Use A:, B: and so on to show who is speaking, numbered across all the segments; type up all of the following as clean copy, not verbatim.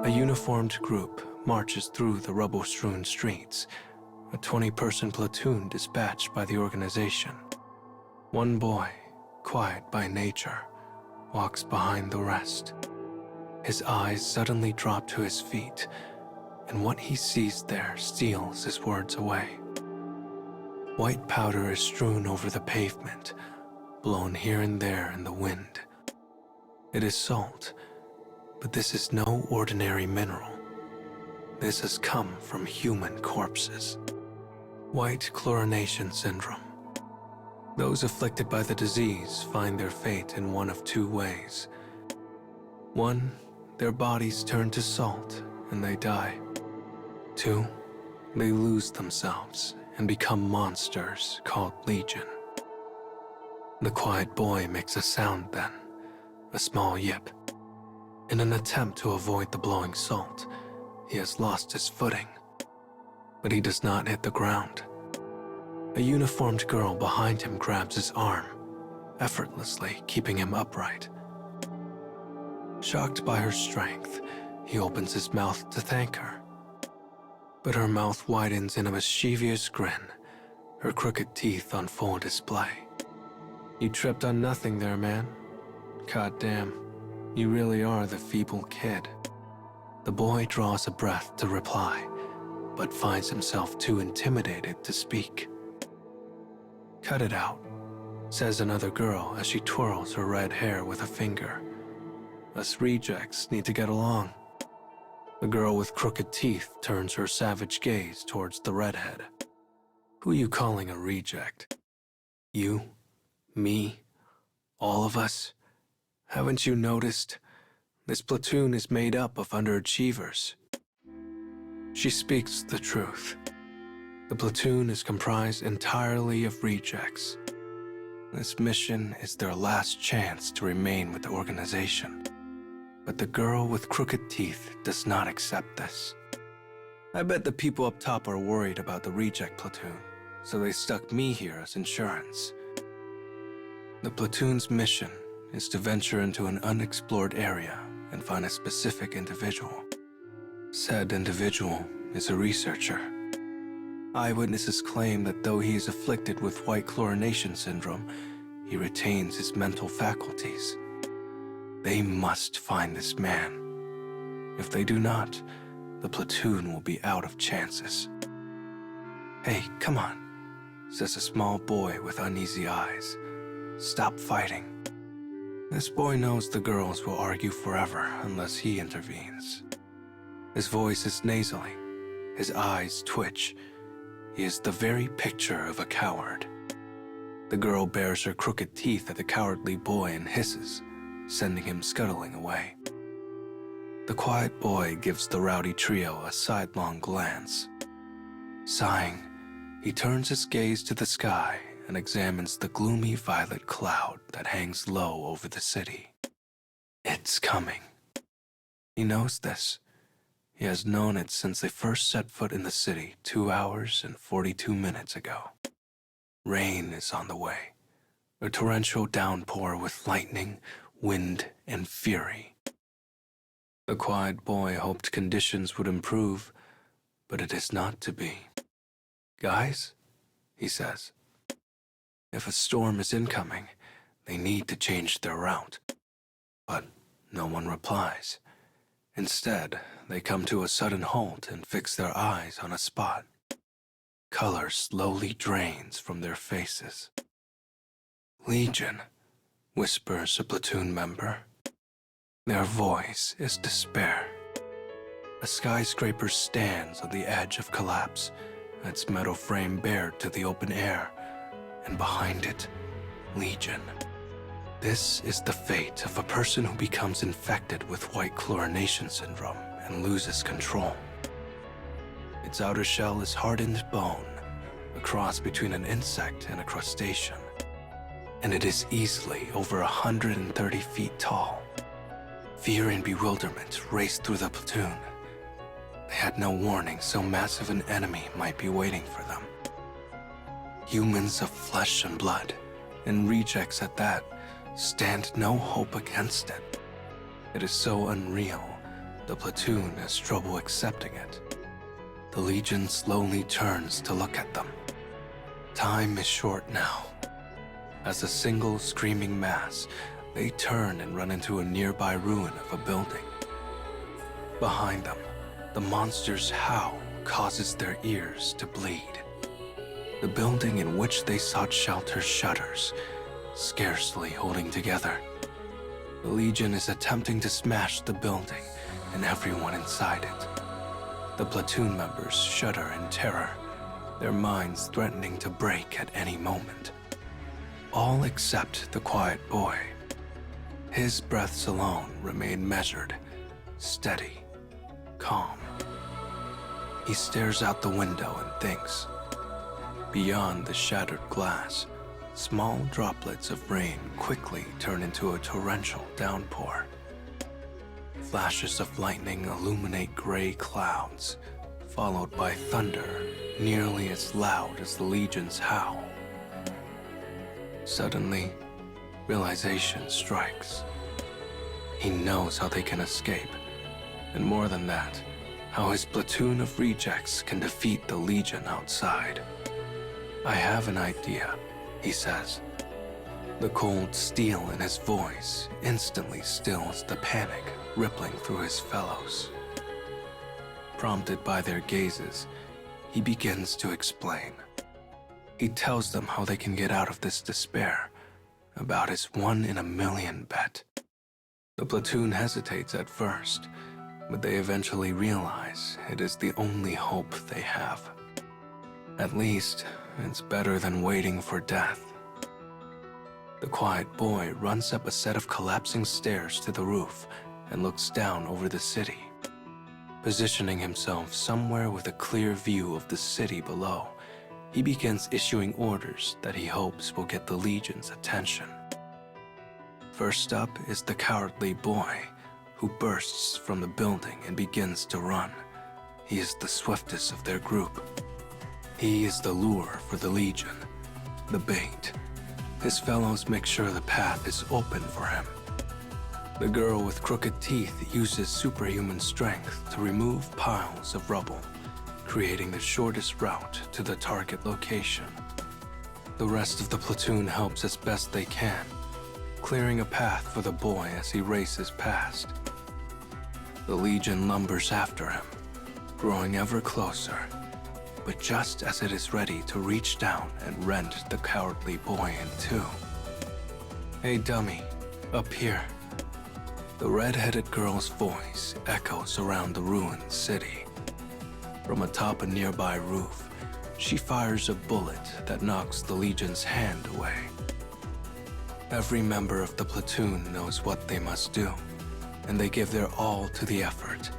A: A uniformed group marches through the rubble-strewn streets, a 20-person platoon dispatched by the organization. One boy, quiet by nature, walks behind the rest. His eyes suddenly drop to his feet, and what he sees there steals his words away. White powder is strewn over the pavement, blown here and there in the wind. It is salt, but this is no ordinary mineral. This has come from human corpses. White chlorination syndrome. Those afflicted by the disease find their fate in one of two ways. One, their bodies turn to salt and they die. Two, they lose themselves and become monsters called Legion. The quiet boy makes a sound then, a small yip. In an attempt to avoid the blowing salt, he has lost his footing, but he does not hit the ground. A uniformed girl behind him grabs his arm, effortlessly keeping him upright. Shocked by her strength, he opens his mouth to thank her. But her mouth widens in a mischievous grin, her crooked teeth on full display. You tripped on nothing there, man. Goddamn, you really are the feeble kid. The boy draws a breath to reply, but finds himself too intimidated to speak. Cut it out, says another girl as she twirls her red hair with a finger. Us rejects need to get along. The girl with crooked teeth turns her savage gaze towards the redhead. Who you calling a reject? You? Me? All of us? Haven't you noticed? This platoon is made up of underachievers. She speaks the truth. The platoon is comprised entirely of rejects. This mission is their last chance to remain with the organization. But the girl with crooked teeth does not accept this. I bet the people up top are worried about the reject platoon, so they stuck me here as insurance. The platoon's mission is to venture into an unexplored area and find a specific individual. Said individual is a researcher. Eyewitnesses claim that though he is afflicted with white chlorination syndrome, he retains his mental faculties. They must find this man. If they do not, the platoon will be out of chances. Hey, come on, says a small boy with uneasy eyes. Stop fighting. This boy knows the girls will argue forever unless he intervenes. His voice is nasally, his eyes twitch. He is the very picture of a coward. The girl bares her crooked teeth at the cowardly boy and hisses, sending him scuttling away. The quiet boy gives the rowdy trio a sidelong glance. Sighing, he turns his gaze to the sky and examines the gloomy violet cloud that hangs low over the city. It's coming. He knows this. He has known it since they first set foot in the city 2 hours and 42 minutes ago. Rain is on the way, a torrential downpour with lightning, wind, and fury. The quiet boy hoped conditions would improve, but it is not to be. Guys, he says, if a storm is incoming, they need to change their route. But no one replies. Instead, they come to a sudden halt and fix their eyes on a spot. Color slowly drains from their faces. Legion, whispers a platoon member. Their voice is despair. A skyscraper stands on the edge of collapse, its metal frame bared to the open air, and behind it, Legion. This is the fate of a person who becomes infected with white chlorination syndrome and loses control. Its outer shell is hardened bone, a cross between an insect and a crustacean, and it is easily over 130 feet tall. Fear and bewilderment raced through the platoon. They had no warning so massive an enemy might be waiting for them. Humans of flesh and blood, and rejects at that, stand no hope against it. It is so unreal, the platoon has trouble accepting it. The Legion slowly turns to look at them. Time is short now. As a single screaming mass, they turn and run into a nearby ruin of a building. Behind them, the monster's howl causes their ears to bleed. The building in which they sought shelter shudders, scarcely holding together. The Legion is attempting to smash the building and everyone inside it. The platoon members shudder in terror, their minds threatening to break at any moment. All except the quiet boy. His breaths alone remain measured, steady, calm. He stares out the window and thinks. Beyond the shattered glass, small droplets of rain quickly turn into a torrential downpour. Flashes of lightning illuminate gray clouds, followed by thunder nearly as loud as the Legion's howl. Suddenly, realization strikes. He knows how they can escape, and more than that, how his platoon of rejects can defeat the Legion outside. "I have an idea," he says. The cold steel in his voice instantly stills the panic rippling through his fellows. Prompted by their gazes, he begins to explain. He tells them how they can get out of this despair, about his 1 in a million bet. The platoon hesitates at first, but they eventually realize it is the only hope they have. At least, it's better than waiting for death. The quiet boy runs up a set of collapsing stairs to the roof and looks down over the city. Positioning himself somewhere with a clear view of the city below, he begins issuing orders that he hopes will get the Legion's attention. First up is the cowardly boy, who bursts from the building and begins to run. He is the swiftest of their group. He is the lure for the Legion, the bait. His fellows make sure the path is open for him. The girl with crooked teeth uses superhuman strength to remove piles of rubble, creating the shortest route to the target location. The rest of the platoon helps as best they can, clearing a path for the boy as he races past. The Legion lumbers after him, growing ever closer, but just as it is ready to reach down and rend the cowardly boy in two. "Hey dummy, up here." The red-headed girl's voice echoes around the ruined city. From atop a nearby roof, she fires a bullet that knocks the Legion's hand away. Every member of the platoon knows what they must do, and they give their all to the effort.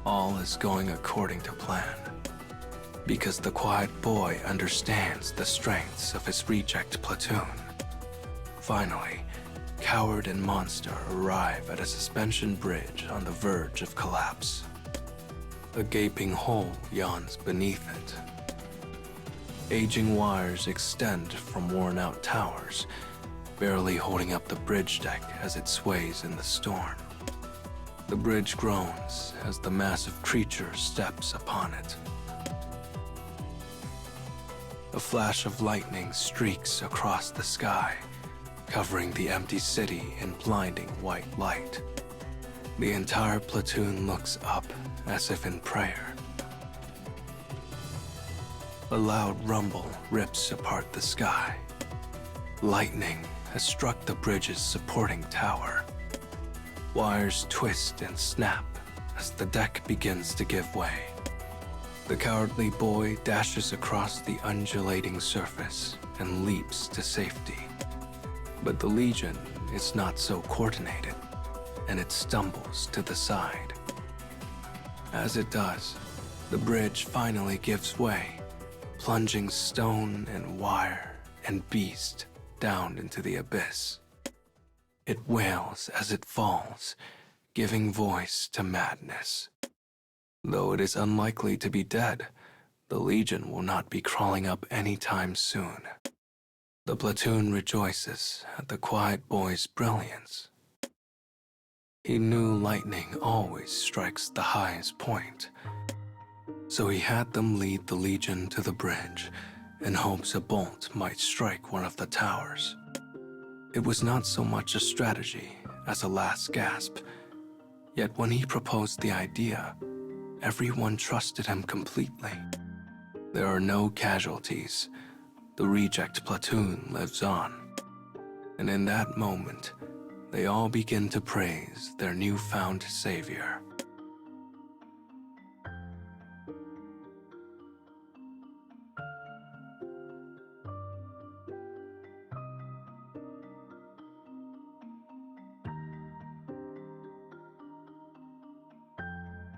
A: All is going according to plan, because the quiet boy understands the strengths of his reject platoon. Finally, Coward and Monster arrive at a suspension bridge on the verge of collapse. A gaping hole yawns beneath it. Aging wires extend from worn-out towers, barely holding up the bridge deck as it sways in the storm. The bridge groans as the massive creature steps upon it. A flash of lightning streaks across the sky, covering the empty city in blinding white light. The entire platoon looks up as if in prayer. A loud rumble rips apart the sky. Lightning has struck the bridge's supporting tower. Wires twist and snap as the deck begins to give way. The cowardly boy dashes across the undulating surface and leaps to safety. But the Legion is not so coordinated, and it stumbles to the side. As it does, the bridge finally gives way, plunging stone and wire and beast down into the abyss. It wails as it falls, giving voice to madness. Though it is unlikely to be dead, the Legion will not be crawling up anytime soon. The platoon rejoices at the quiet boy's brilliance. He knew lightning always strikes the highest point, so he had them lead the Legion to the bridge in hopes a bolt might strike one of the towers. It was not so much a strategy as a last gasp, yet when he proposed the idea, everyone trusted him completely. There are no casualties. The reject platoon lives on. And in that moment, they all begin to praise their newfound savior.